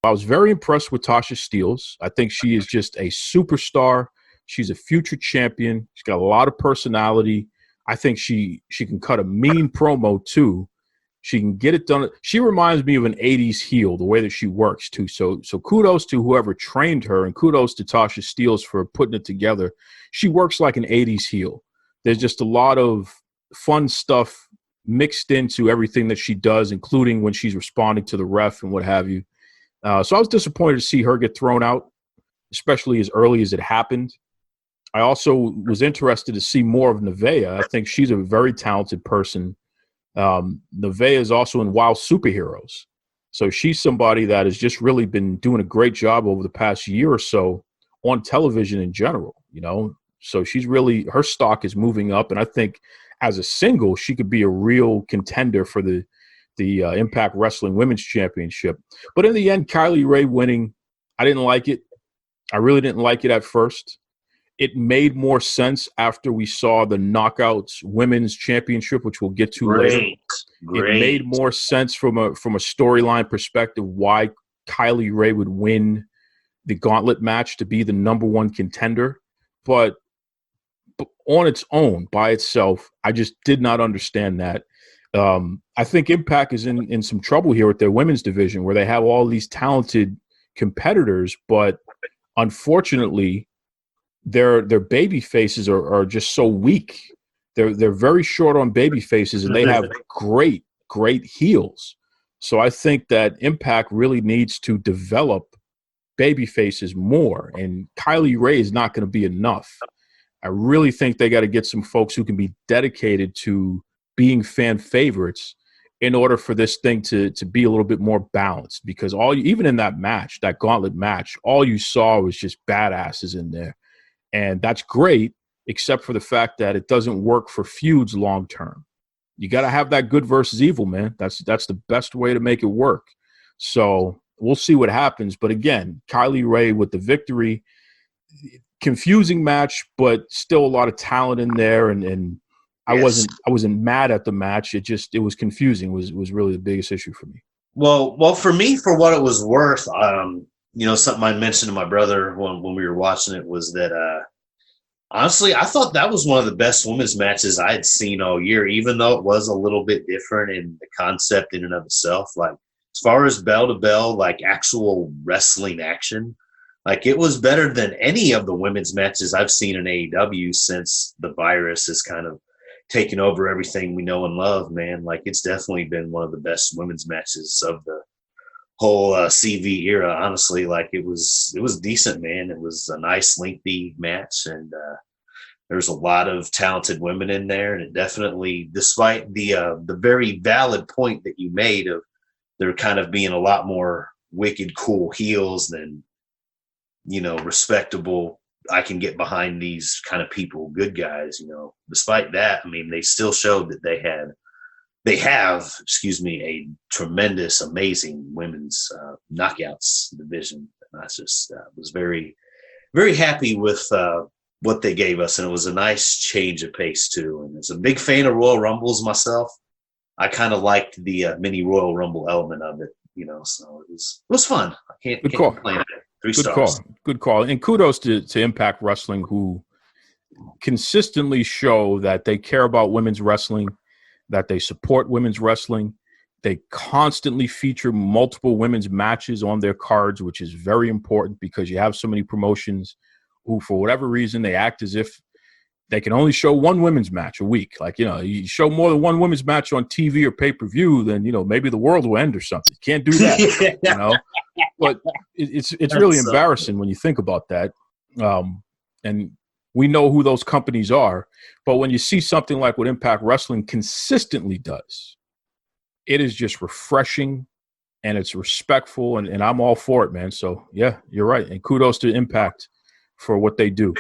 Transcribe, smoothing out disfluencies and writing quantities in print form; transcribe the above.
I was very impressed with Tasha Steelz. I think she is just a superstar. She's a future champion. She's got a lot of personality. I think she can cut a mean promo too. She can get it done. She reminds me of an 80s heel, the way that she works too. So kudos to whoever trained her, and kudos to Tasha Steelz for putting it together. She works like an 80s heel. There's just a lot of fun stuff mixed into everything that she does, including when she's responding to the ref and what have you. So I was disappointed to see her get thrown out, especially as early as it happened. I also was interested to see more of Nevaeh. I think she's a very talented person. Nevaeh is also in Wild Superheroes. So she's somebody that has just really been doing a great job over the past year or so on television in general, you know. So she's really, her stock is moving up, and I think as a single, she could be a real contender for the Impact Wrestling Women's Championship. But in the end, Kylie Rae winning, I didn't like it. I really didn't like it at first. It made more sense after we saw the Knockouts Women's Championship, which we'll get to later. It made more sense from a storyline perspective why Kylie Rae would win the Gauntlet match to be the #1 contender. But on its own, by itself, I just did not understand that. I think Impact is in some trouble here with their women's division, where they have all these talented competitors, but unfortunately, their baby faces are just so weak. They're very short on baby faces, and they have great heels. So I think that Impact really needs to develop baby faces more, and Kylie Rae is not going to be enough. I really think they got to get some folks who can be dedicated to being fan favorites in order for this thing to be a little bit more balanced, because even in that match, that Gauntlet match, all you saw was just badasses in there. And that's great, except for the fact that it doesn't work for feuds long term. You got to have that good versus evil, man. That's the best way to make it work. So we'll see what happens. But again, Kylie Rae with the victory. Confusing match, but still a lot of talent in there. And I wasn't mad at the match. It was confusing. Was really the biggest issue for me. Well, for me, for what it was worth, something I mentioned to my brother when we were watching it was that honestly, I thought that was one of the best women's matches I had seen all year, even though it was a little bit different in the concept in and of itself. Like, as far as bell to bell, like actual wrestling action, like it was better than any of the women's matches I've seen in AEW since the virus has kind of taken over everything we know and love, man. Like, it's definitely been one of the best women's matches of the whole CV era, honestly. Like, it was decent, man. It was a nice lengthy match, and there's a lot of talented women in there, and it definitely, despite the very valid point that you made of there kind of being a lot more wicked cool heels than, respectable, I can get behind these kind of people, good guys, despite that, I mean, they still showed that they have, a tremendous, amazing women's knockouts division. And I just was very, very happy with what they gave us. And it was a nice change of pace too. And as a big fan of Royal Rumbles myself, I kind of liked the mini Royal Rumble element of it, so it was fun. I can't complain. 3 stars. Good call. And kudos to Impact Wrestling, who consistently show that they care about women's wrestling, that they support women's wrestling. They constantly feature multiple women's matches on their cards, which is very important because you have so many promotions who, for whatever reason, they act as if they can only show one women's match a week. Like, you show more than one women's match on TV or pay-per-view, then, maybe the world will end or something. Can't do that, But it's really embarrassing when you think about that. And we know who those companies are. But when you see something like what Impact Wrestling consistently does, it is just refreshing and it's respectful. And I'm all for it, man. So, yeah, you're right. And kudos to Impact for what they do.